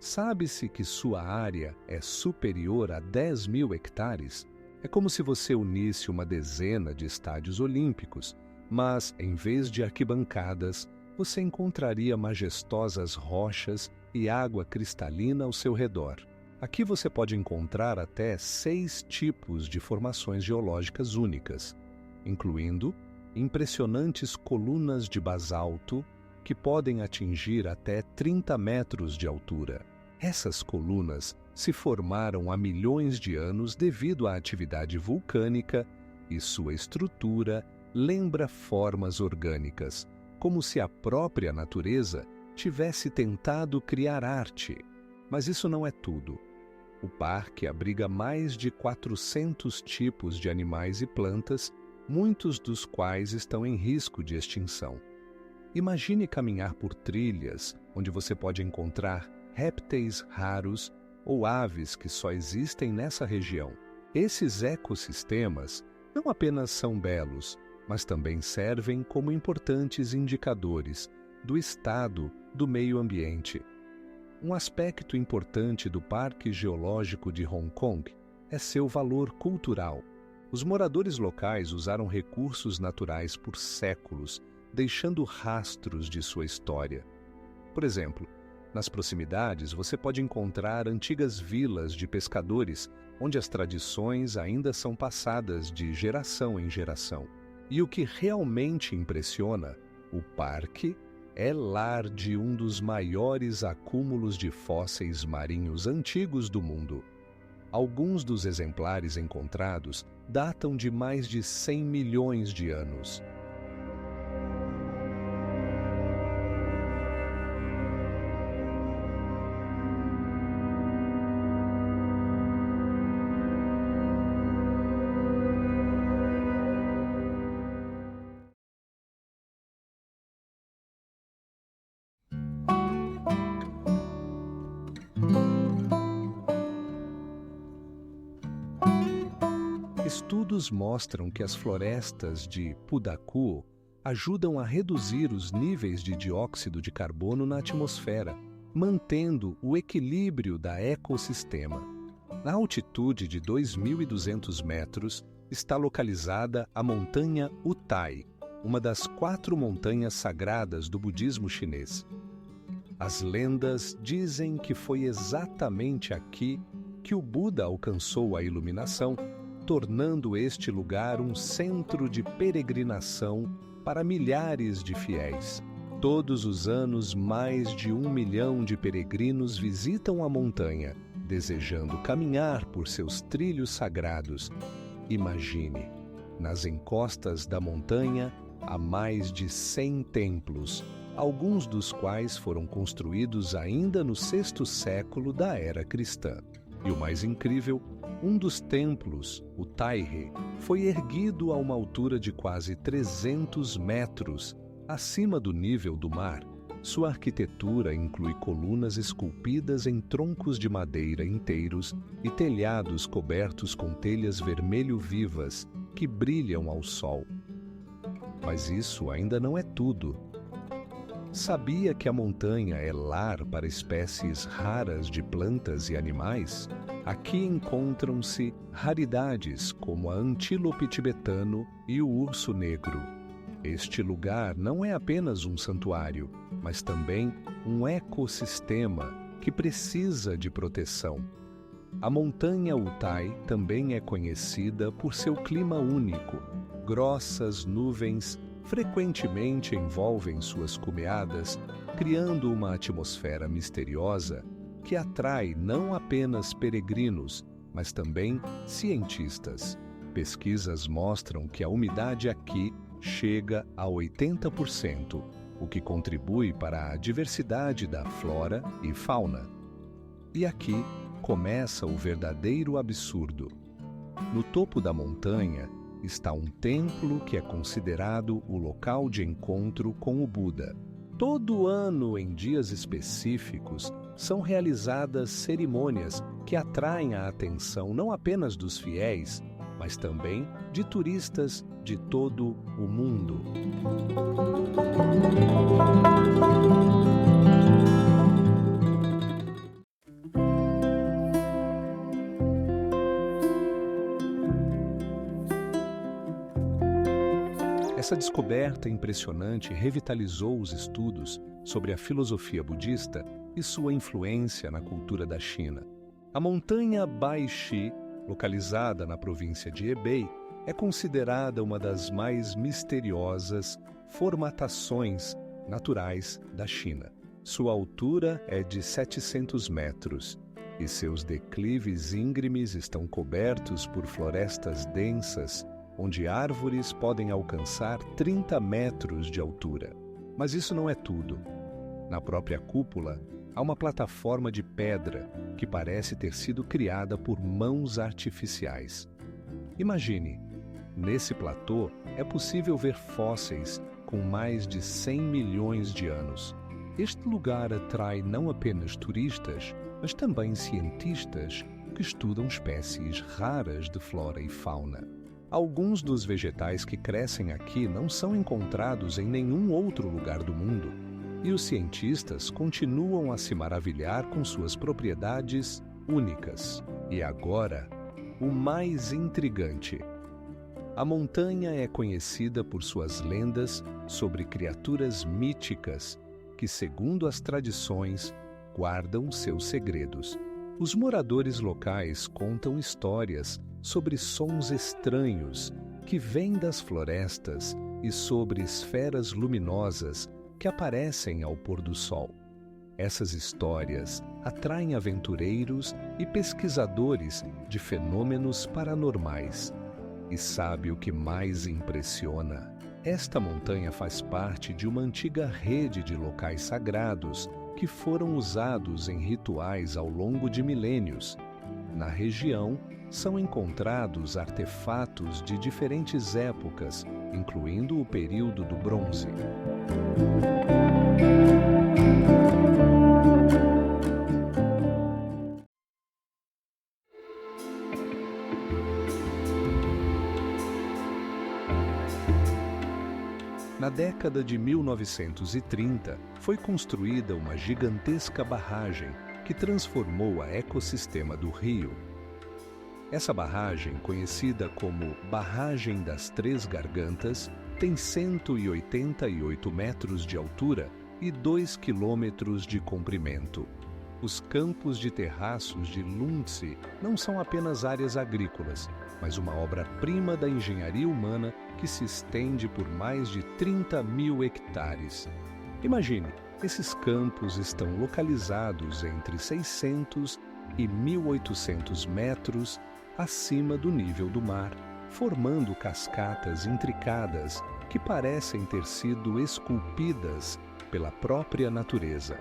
Sabe-se que sua área é superior a 10.000 hectares? É como se você unisse uma dezena de estádios olímpicos, mas, em vez de arquibancadas, você encontraria majestosas rochas e água cristalina ao seu redor. Aqui você pode encontrar até 6 tipos de formações geológicas únicas, incluindo impressionantes colunas de basalto que podem atingir até 30 metros de altura. Essas colunas se formaram há milhões de anos devido à atividade vulcânica e sua estrutura lembra formas orgânicas, como se a própria natureza tivesse tentado criar arte. Mas isso não é tudo. O parque abriga mais de 400 tipos de animais e plantas, muitos dos quais estão em risco de extinção. Imagine caminhar por trilhas onde você pode encontrar répteis raros ou aves que só existem nessa região. Esses ecossistemas não apenas são belos, mas também servem como importantes indicadores do estado do meio ambiente. Um aspecto importante do Parque Geológico de Hong Kong é seu valor cultural. Os moradores locais usaram recursos naturais por séculos, deixando rastros de sua história. Por exemplo, nas proximidades você pode encontrar antigas vilas de pescadores, onde as tradições ainda são passadas de geração em geração. E o que realmente impressiona, o parque é lar de um dos maiores acúmulos de fósseis marinhos antigos do mundo. Alguns dos exemplares encontrados datam de mais de 100 milhões de anos. Estudos mostram que as florestas de Pudaku ajudam a reduzir os níveis de dióxido de carbono na atmosfera, mantendo o equilíbrio da ecossistema. Na altitude de 2.200 metros está localizada a montanha Utai, uma das 4 montanhas sagradas do budismo chinês. As lendas dizem que foi exatamente aqui que o Buda alcançou a iluminação, tornando este lugar um centro de peregrinação para milhares de fiéis. Todos os anos, mais de 1 milhão de peregrinos visitam a montanha, desejando caminhar por seus trilhos sagrados. Imagine, nas encostas da montanha há mais de 100 templos, alguns dos quais foram construídos ainda no 6º século da era cristã. E o mais incrível, um dos templos, o Taihê, foi erguido a uma altura de quase 300 metros, acima do nível do mar. Sua arquitetura inclui colunas esculpidas em troncos de madeira inteiros e telhados cobertos com telhas vermelho-vivas que brilham ao sol. Mas isso ainda não é tudo. Sabia que a montanha é lar para espécies raras de plantas e animais? Aqui encontram-se raridades como a antílope tibetano e o urso negro. Este lugar não é apenas um santuário, mas também um ecossistema que precisa de proteção. A montanha Utai também é conhecida por seu clima único. Grossas nuvens frequentemente envolvem suas cumeadas, criando uma atmosfera misteriosa que atrai não apenas peregrinos, mas também cientistas. Pesquisas mostram que a umidade aqui chega a 80%, o que contribui para a diversidade da flora e fauna. E aqui começa o verdadeiro absurdo. No topo da montanha está um templo que é considerado o local de encontro com o Buda. Todo ano, em dias específicos, são realizadas cerimônias que atraem a atenção não apenas dos fiéis, mas também de turistas de todo o mundo. Essa descoberta impressionante revitalizou os estudos sobre a filosofia budista e sua influência na cultura da China. A montanha Baishi, localizada na província de Hebei, é considerada uma das mais misteriosas formatações naturais da China. Sua altura é de 700 metros e seus declives íngremes estão cobertos por florestas densas, onde árvores podem alcançar 30 metros de altura. Mas isso não é tudo. Na própria cúpula, há uma plataforma de pedra que parece ter sido criada por mãos artificiais. Imagine, nesse platô é possível ver fósseis com mais de 100 milhões de anos. Este lugar atrai não apenas turistas, mas também cientistas que estudam espécies raras de flora e fauna. Alguns dos vegetais que crescem aqui não são encontrados em nenhum outro lugar do mundo, e os cientistas continuam a se maravilhar com suas propriedades únicas. E agora, o mais intrigante. A montanha é conhecida por suas lendas sobre criaturas míticas que, segundo as tradições, guardam seus segredos. Os moradores locais contam histórias sobre sons estranhos que vêm das florestas e sobre esferas luminosas que aparecem ao pôr do sol. Essas histórias atraem aventureiros e pesquisadores de fenômenos paranormais. E sabe o que mais impressiona? Esta montanha faz parte de uma antiga rede de locais sagrados que foram usados em rituais ao longo de milênios. Na região, são encontrados artefatos de diferentes épocas, incluindo o período do Bronze. Na década de 1930, foi construída uma gigantesca barragem que transformou o ecossistema do rio. Essa barragem, conhecida como Barragem das Três Gargantas, tem 188 metros de altura e 2 quilômetros de comprimento. Os campos de terraços de Lundse não são apenas áreas agrícolas, mas uma obra-prima da engenharia humana que se estende por mais de 30 mil hectares. Imagine, esses campos estão localizados entre 600 e 1.800 metros acima do nível do mar, formando cascatas intricadas que parecem ter sido esculpidas pela própria natureza.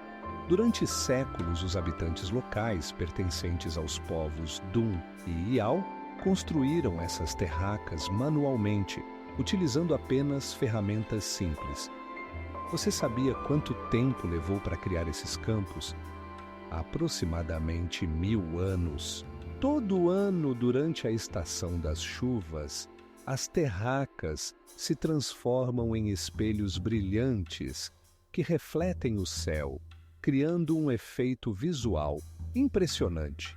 Durante séculos, os habitantes locais, pertencentes aos povos Dun e Iau, construíram essas terracas manualmente, utilizando apenas ferramentas simples. Você sabia quanto tempo levou para criar esses campos? Aproximadamente 1000 anos. Todo ano, durante a estação das chuvas, as terracas se transformam em espelhos brilhantes que refletem o céu, criando um efeito visual impressionante.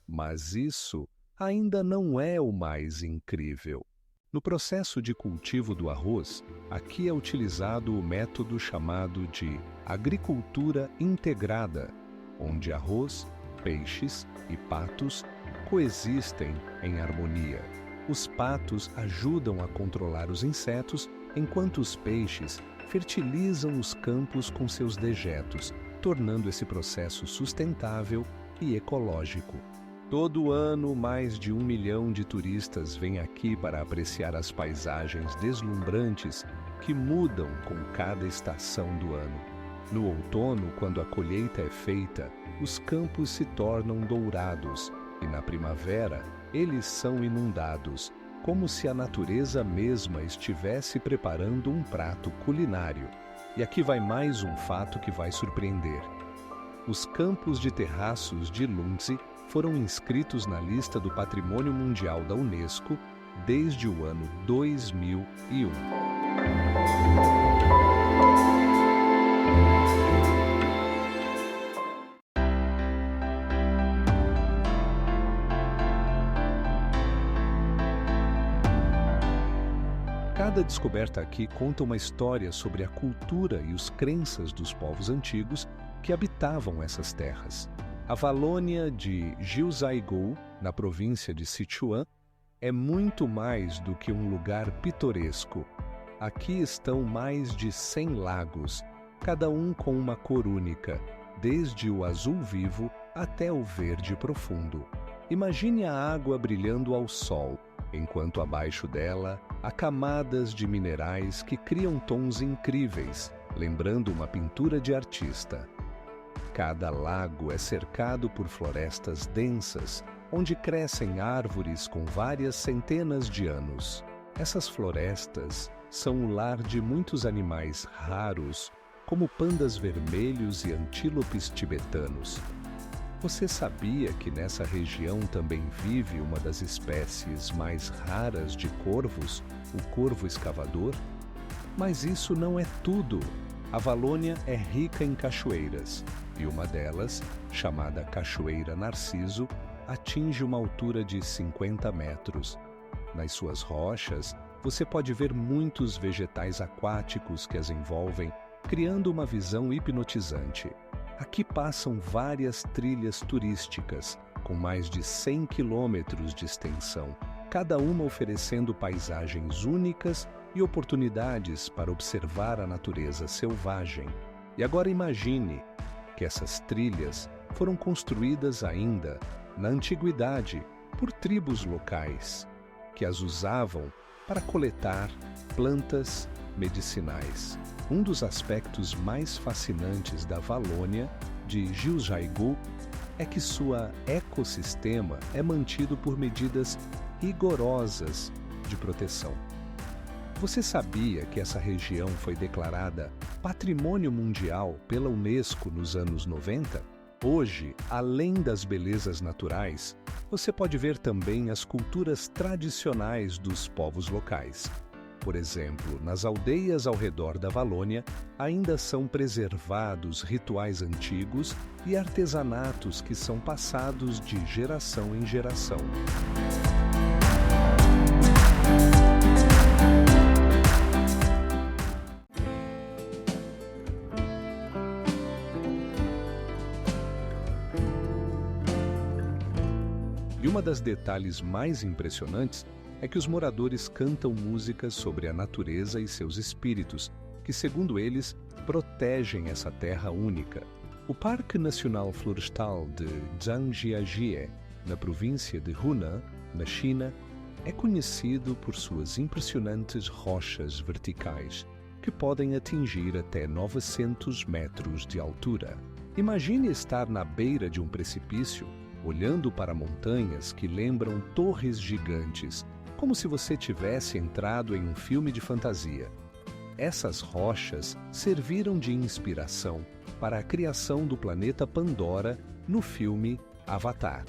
Mas isso ainda não é o mais incrível. No processo de cultivo do arroz, aqui é utilizado o método chamado de agricultura integrada, onde arroz, peixes e patos coexistem em harmonia. Os patos ajudam a controlar os insetos, enquanto os peixes fertilizam os campos com seus dejetos, tornando esse processo sustentável e ecológico. Todo ano, mais de 1 milhão de turistas vêm aqui para apreciar as paisagens deslumbrantes que mudam com cada estação do ano. No outono, quando a colheita é feita, os campos se tornam dourados e na primavera eles são inundados, como se a natureza mesma estivesse preparando um prato culinário. E aqui vai mais um fato que vai surpreender. Os campos de terraços de Lundse foram inscritos na lista do Patrimônio Mundial da Unesco desde o ano 2001. Cada descoberta aqui conta uma história sobre a cultura e as crenças dos povos antigos que habitavam essas terras. A Valônia de Jiuzhaigou, na província de Sichuan, é muito mais do que um lugar pitoresco. Aqui estão mais de 100 lagos, cada um com uma cor única, desde o azul vivo até o verde profundo. Imagine a água brilhando ao sol, enquanto abaixo dela há camadas de minerais que criam tons incríveis, lembrando uma pintura de artista. Cada lago é cercado por florestas densas, onde crescem árvores com várias centenas de anos. Essas florestas são o lar de muitos animais raros, como pandas vermelhos e antílopes tibetanos. Você sabia que nessa região também vive uma das espécies mais raras de corvos, o corvo escavador? Mas isso não é tudo. A Valônia é rica em cachoeiras, e uma delas, chamada Cachoeira Narciso, atinge uma altura de 50 metros. Nas suas rochas, você pode ver muitos vegetais aquáticos que as envolvem, criando uma visão hipnotizante. Aqui passam várias trilhas turísticas, com mais de 100 quilômetros de extensão, cada uma oferecendo paisagens únicas e oportunidades para observar a natureza selvagem. E agora imagine que essas trilhas foram construídas ainda, na antiguidade, por tribos locais, que as usavam para coletar plantas medicinais. Um dos aspectos mais fascinantes da Valônia de Jiuzhaigou é que seu ecossistema é mantido por medidas rigorosas de proteção. Você sabia que essa região foi declarada Patrimônio Mundial pela Unesco nos anos 90? Hoje, além das belezas naturais, você pode ver também as culturas tradicionais dos povos locais. Por exemplo, nas aldeias ao redor da Valônia, ainda são preservados rituais antigos e artesanatos que são passados de geração em geração. E uma das detalhes mais impressionantes é que os moradores cantam músicas sobre a natureza e seus espíritos, que, segundo eles, protegem essa terra única. O Parque Nacional Florestal de Zhangjiajie, na província de Hunan, na China, é conhecido por suas impressionantes rochas verticais, que podem atingir até 900 metros de altura. Imagine estar na beira de um precipício, olhando para montanhas que lembram torres gigantes, como se você tivesse entrado em um filme de fantasia. Essas rochas serviram de inspiração para a criação do planeta Pandora no filme Avatar.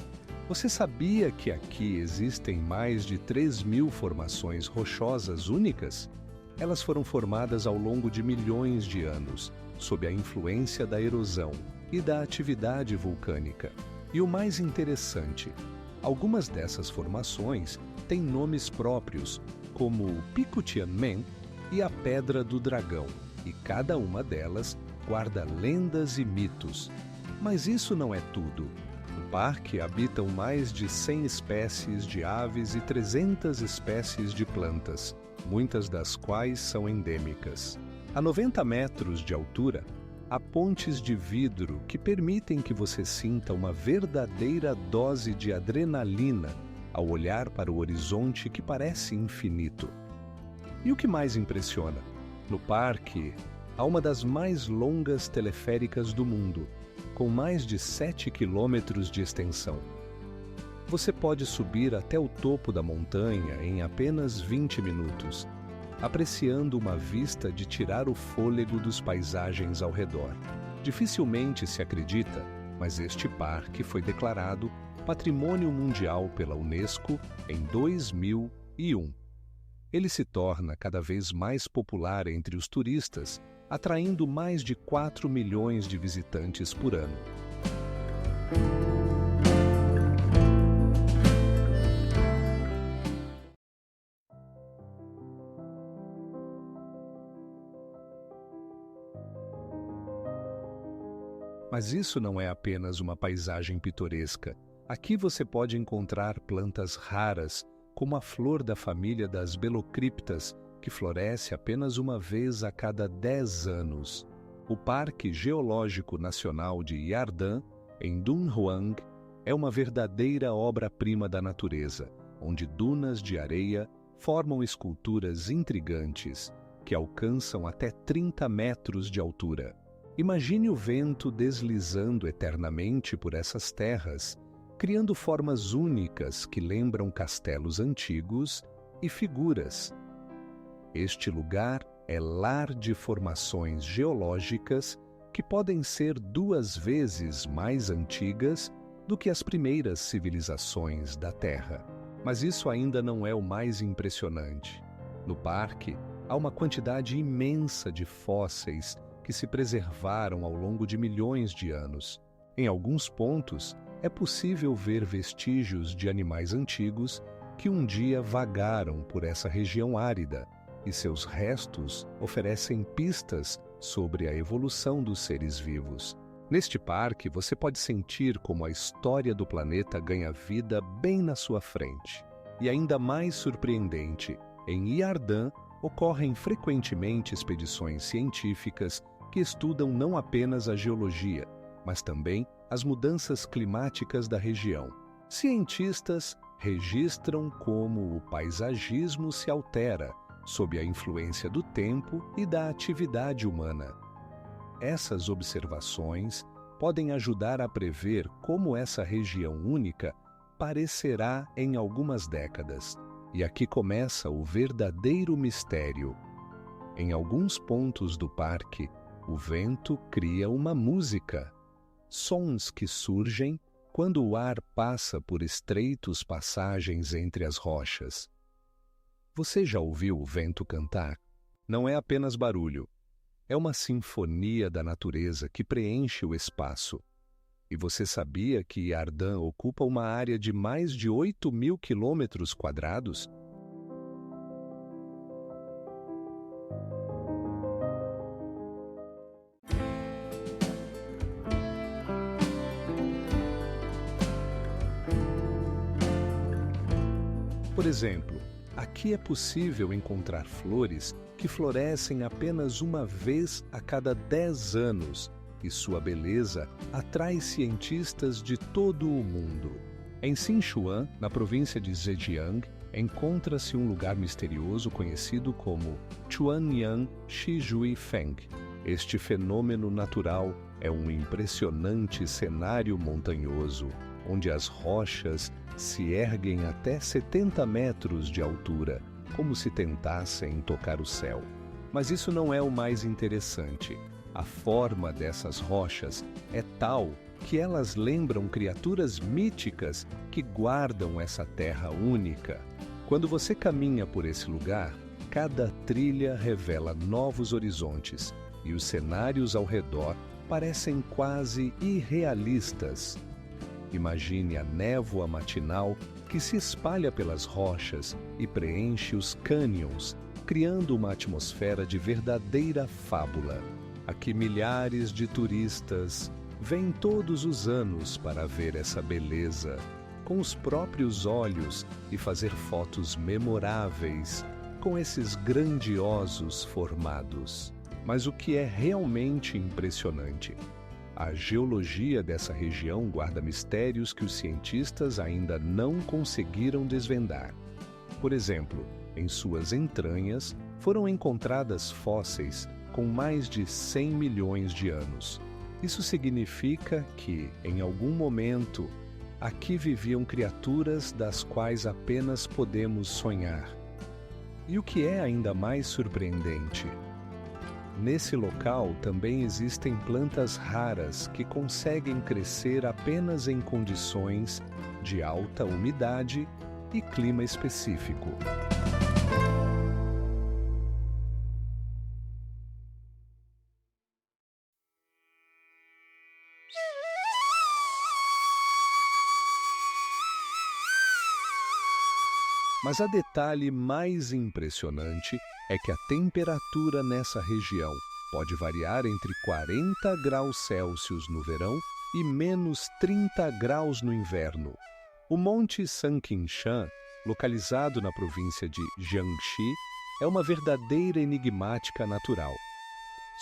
Você sabia que aqui existem mais de 3.000 formações rochosas únicas? Elas foram formadas ao longo de milhões de anos, sob a influência da erosão e da atividade vulcânica. E o mais interessante, algumas dessas formações têm nomes próprios, como o Pico Tianmen e a Pedra do Dragão, e cada uma delas guarda lendas e mitos. Mas isso não é tudo. No parque habitam mais de 100 espécies de aves e 300 espécies de plantas, muitas das quais são endêmicas. A 90 metros de altura, há pontes de vidro que permitem que você sinta uma verdadeira dose de adrenalina ao olhar para o horizonte que parece infinito. E o que mais impressiona? No parque, há uma das mais longas teleféricas do mundo, com mais de 7 quilômetros de extensão. Você pode subir até o topo da montanha em apenas 20 minutos, apreciando uma vista de tirar o fôlego dos paisagens ao redor. Dificilmente se acredita, mas este parque foi declarado Patrimônio Mundial pela Unesco em 2001. Ele se torna cada vez mais popular entre os turistas, atraindo mais de 4 milhões de visitantes por ano. Mas isso não é apenas uma paisagem pitoresca. Aqui você pode encontrar plantas raras, como a flor da família das Belocriptas, que floresce apenas uma vez a cada 10 anos. O Parque Geológico Nacional de Yardang, em Dunhuang, é uma verdadeira obra-prima da natureza, onde dunas de areia formam esculturas intrigantes, que alcançam até 30 metros de altura. Imagine o vento deslizando eternamente por essas terras, criando formas únicas que lembram castelos antigos e figuras. Este lugar é lar de formações geológicas que podem ser 2 vezes mais antigas do que as primeiras civilizações da Terra. Mas isso ainda não é o mais impressionante. No parque, há uma quantidade imensa de fósseis que se preservaram ao longo de milhões de anos. Em alguns pontos, é possível ver vestígios de animais antigos que um dia vagaram por essa região árida, e seus restos oferecem pistas sobre a evolução dos seres vivos. Neste parque, você pode sentir como a história do planeta ganha vida bem na sua frente. E ainda mais surpreendente, em Yardang ocorrem frequentemente expedições científicas que estudam não apenas a geologia, mas também as mudanças climáticas da região. Cientistas registram como o paisagismo se altera sob a influência do tempo e da atividade humana. Essas observações podem ajudar a prever como essa região única parecerá em algumas décadas. E aqui começa o verdadeiro mistério. Em alguns pontos do parque, o vento cria uma música. Sons que surgem quando o ar passa por estreitos passagens entre as rochas. Você já ouviu o vento cantar? Não é apenas barulho. É uma sinfonia da natureza que preenche o espaço. E você sabia que Iardã ocupa uma área de mais de 8.000 quilômetros quadrados? Por exemplo, aqui é possível encontrar flores que florescem apenas uma vez a cada 10 anos, e sua beleza atrai cientistas de todo o mundo. Em Sichuan, na província de Zhejiang, encontra-se um lugar misterioso conhecido como Chuanyang Shizhui Feng. Este fenômeno natural é um impressionante cenário montanhoso, onde as rochas se erguem até 70 metros de altura, como se tentassem tocar o céu. Mas isso não é o mais interessante. A forma dessas rochas é tal que elas lembram criaturas míticas que guardam essa terra única. Quando você caminha por esse lugar, cada trilha revela novos horizontes e os cenários ao redor parecem quase irrealistas. Imagine a névoa matinal que se espalha pelas rochas e preenche os cânions, criando uma atmosfera de verdadeira fábula. Aqui milhares de turistas vêm todos os anos para ver essa beleza com os próprios olhos e fazer fotos memoráveis com esses grandiosos formados. Mas o que é realmente impressionante? A geologia dessa região guarda mistérios que os cientistas ainda não conseguiram desvendar. Por exemplo, em suas entranhas foram encontradas fósseis com mais de 100 milhões de anos. Isso significa que, em algum momento, aqui viviam criaturas das quais apenas podemos sonhar. E o que é ainda mais surpreendente? Nesse local também existem plantas raras que conseguem crescer apenas em condições de alta umidade e clima específico. Mas a detalhe mais impressionante é que a temperatura nessa região pode variar entre 40 graus Celsius no verão e menos 30 graus no inverno. O Monte Sanqinshan, localizado na província de Jiangxi, é uma verdadeira enigmática natural.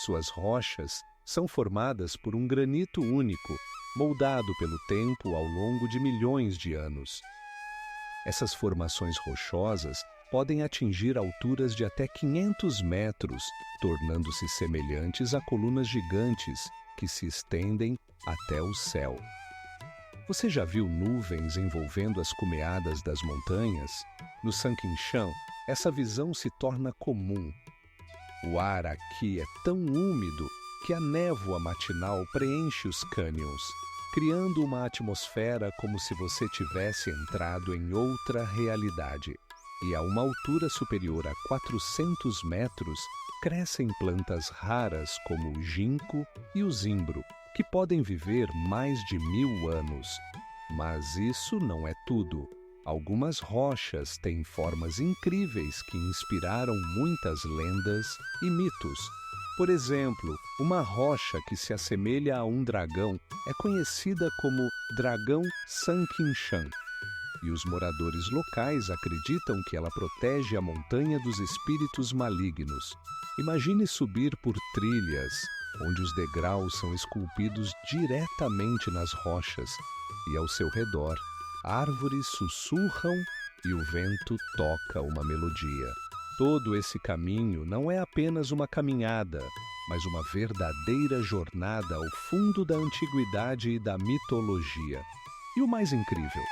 Suas rochas são formadas por um granito único, moldado pelo tempo ao longo de milhões de anos. Essas formações rochosas podem atingir alturas de até 500 metros, tornando-se semelhantes a colunas gigantes que se estendem até o céu. Você já viu nuvens envolvendo as cumeadas das montanhas? No Sanqinshan, essa visão se torna comum. O ar aqui é tão úmido que a névoa matinal preenche os cânions, criando uma atmosfera como se você tivesse entrado em outra realidade. E a uma altura superior a 400 metros, crescem plantas raras como o ginkgo e o zimbro, que podem viver mais de 1000 anos. Mas isso não é tudo. Algumas rochas têm formas incríveis que inspiraram muitas lendas e mitos. Por exemplo, uma rocha que se assemelha a um dragão é conhecida como dragão Sanqinshan. E os moradores locais acreditam que ela protege a montanha dos espíritos malignos. Imagine subir por trilhas, onde os degraus são esculpidos diretamente nas rochas, e ao seu redor, árvores sussurram e o vento toca uma melodia. Todo esse caminho não é apenas uma caminhada, mas uma verdadeira jornada ao fundo da antiguidade e da mitologia. E o mais incrível,